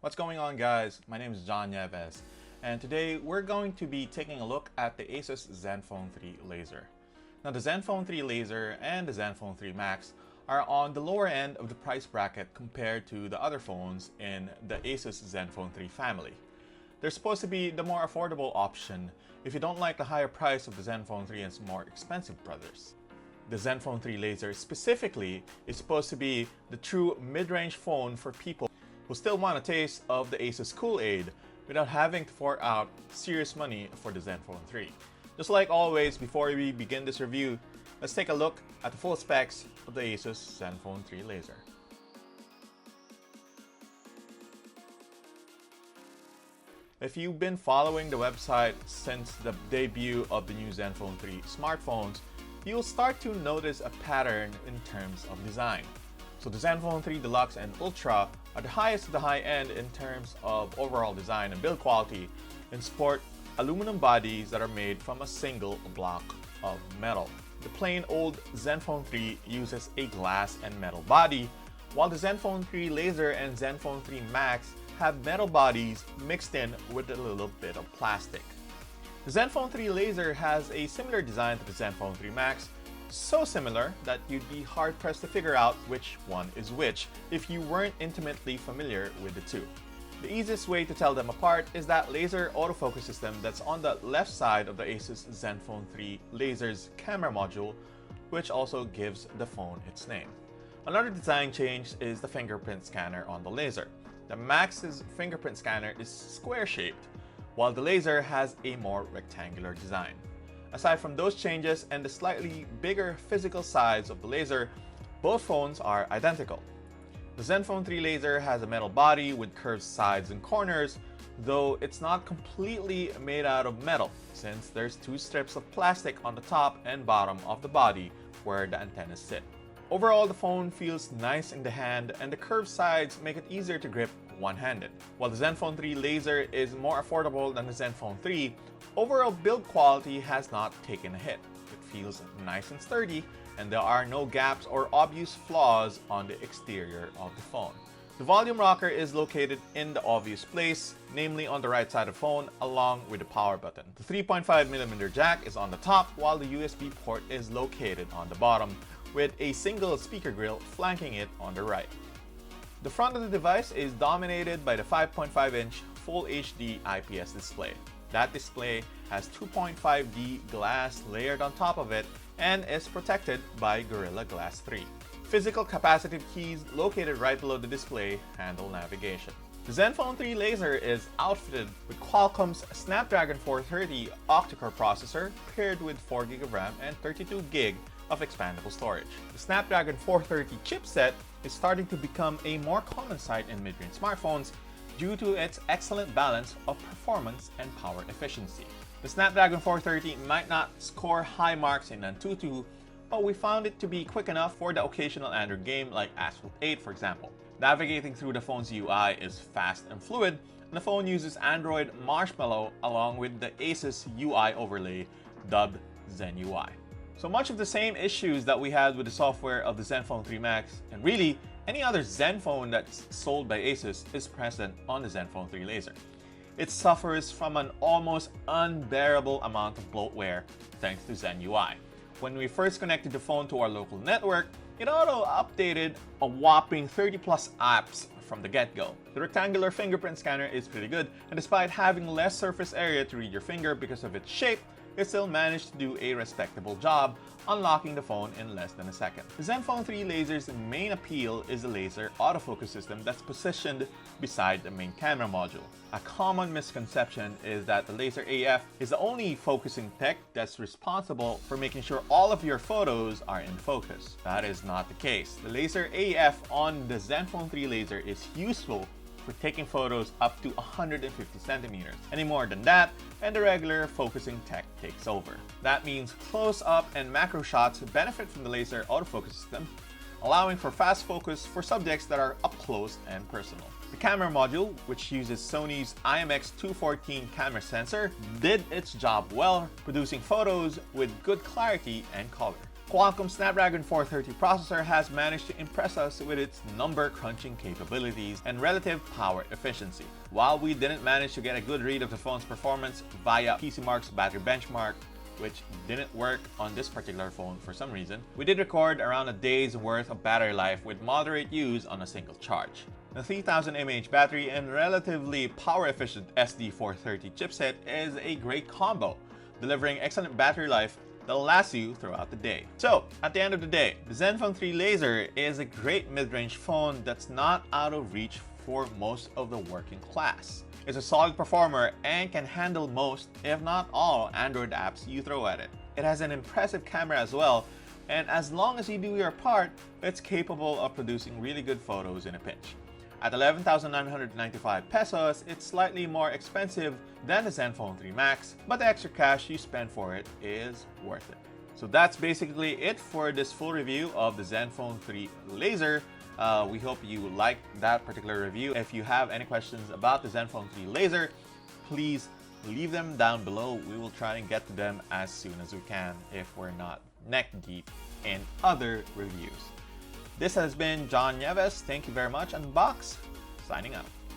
What's going on, guys? My name is John Nieves, and today we're going to be taking a look at the ASUS Zenfone 3 laser. Now, the Zenfone 3 laser and the Zenfone 3 Max are on the lower end of the price bracket compared to the other phones in the ASUS Zenfone 3 family. They're supposed to be the more affordable option if you don't like the higher price of the Zenfone 3 and its more expensive brothers. The Zenfone 3 laser specifically is supposed to be the true mid-range phone for people who still want a taste of the ASUS Kool-Aid without having to fork out serious money for the Zenfone 3. Just like always, before we begin this review, let's take a look at the full specs of the ASUS Zenfone 3 laser. If you've been following the website since the debut of the new Zenfone 3 smartphones, you'll start to notice a pattern in terms of design. So the Zenfone 3 Deluxe and Ultra are the highest of the high end in terms of overall design and build quality, and sport aluminum bodies that are made from a single block of metal. The plain old Zenfone 3 uses a glass and metal body, while the Zenfone 3 Laser and Zenfone 3 Max have metal bodies mixed in with a little bit of plastic. The Zenfone 3 Laser has a similar design to the Zenfone 3 Max, so similar that you'd be hard-pressed to figure out which one is which if you weren't intimately familiar with the two. The easiest way to tell them apart is that laser autofocus system that's on the left side of the ASUS Zenfone 3 Laser's camera module, which also gives the phone its name. Another design change is the fingerprint scanner on the laser. The Max's fingerprint scanner is square-shaped, while the laser has a more rectangular design. Aside from those changes and the slightly bigger physical size of the laser, both phones are identical. The Zenfone 3 laser has a metal body with curved sides and corners, though it's not completely made out of metal, since there's two strips of plastic on the top and bottom of the body where the antennas sit. Overall, the phone feels nice in the hand, and the curved sides make it easier to grip one-handed. While the Zenfone 3 laser is more affordable than the Zenfone 3, overall build quality has not taken a hit. It feels nice and sturdy, and there are no gaps or obvious flaws on the exterior of the phone. The volume rocker is located in the obvious place, namely on the right side of the phone along with the power button. The 3.5mm jack is on the top, while the USB port is located on the bottom, with a single speaker grill flanking it on the right. The front of the device is dominated by the 5.5-inch Full HD IPS display. That display has 2.5D glass layered on top of it and is protected by Gorilla Glass 3. Physical capacitive keys located right below the display handle navigation. The Zenfone 3 Laser is outfitted with Qualcomm's Snapdragon 430 octa-core processor paired with 4GB of RAM and 32GB of expandable storage. The Snapdragon 430 chipset is starting to become a more common sight in mid-range smartphones due to its excellent balance of performance and power efficiency. The Snapdragon 430 might not score high marks in Antutu, but we found it to be quick enough for the occasional Android game like ASUS 8, for example. Navigating through the phone's UI is fast and fluid, and the phone uses Android Marshmallow along with the ASUS UI overlay dubbed Zen UI. So much of the same issues that we had with the software of the Zenfone 3 Max, and really any other Zenfone that's sold by ASUS, is present on the Zenfone 3 Laser. It suffers from an almost unbearable amount of bloatware thanks to Zen UI. When we first connected the phone to our local network, it auto-updated a whopping 30+ apps from the get-go. The rectangular fingerprint scanner is pretty good, and despite having less surface area to read your finger because of its shape, it still managed to do a respectable job unlocking the phone in less than a second. The Zenfone 3 Laser's main appeal is the laser autofocus system that's positioned beside the main camera module. A common misconception is that the Laser AF is the only focusing tech that's responsible for making sure all of your photos are in focus. That is not the case. The Laser AF on the Zenfone 3 Laser is useful for taking photos up to 150 centimeters. Any more than that, and the regular focusing tech takes over. That means close-up and macro shots benefit from the laser autofocus system, allowing for fast focus for subjects that are up close and personal. The camera module, which uses Sony's IMX214 camera sensor, did its job well, producing photos with good clarity and color. Qualcomm's Snapdragon 430 processor has managed to impress us with its number crunching capabilities and relative power efficiency. While we didn't manage to get a good read of the phone's performance via PCMark's battery benchmark, which didn't work on this particular phone for some reason, we did record around a day's worth of battery life with moderate use on a single charge. The 3000 mAh battery and relatively power-efficient SD430 chipset is a great combo, delivering excellent battery life that'll last you throughout the day. So, at the end of the day, the Zenfone 3 Laser is a great mid-range phone that's not out of reach for most of the working class. It's a solid performer and can handle most, if not all, Android apps you throw at it. It has an impressive camera as well, and as long as you do your part, it's capable of producing really good photos in a pinch. At 11,995 pesos, it's slightly more expensive than the Zenfone 3 Max, but the extra cash you spend for it is worth it. So that's basically it for this full review of the Zenfone 3 Laser. We hope you liked that particular review. If you have any questions about the Zenfone 3 Laser, please leave them down below. We will try and get to them as soon as we can if we're not neck deep in other reviews. This has been John Nieves. Thank you very much. Unbox, signing out.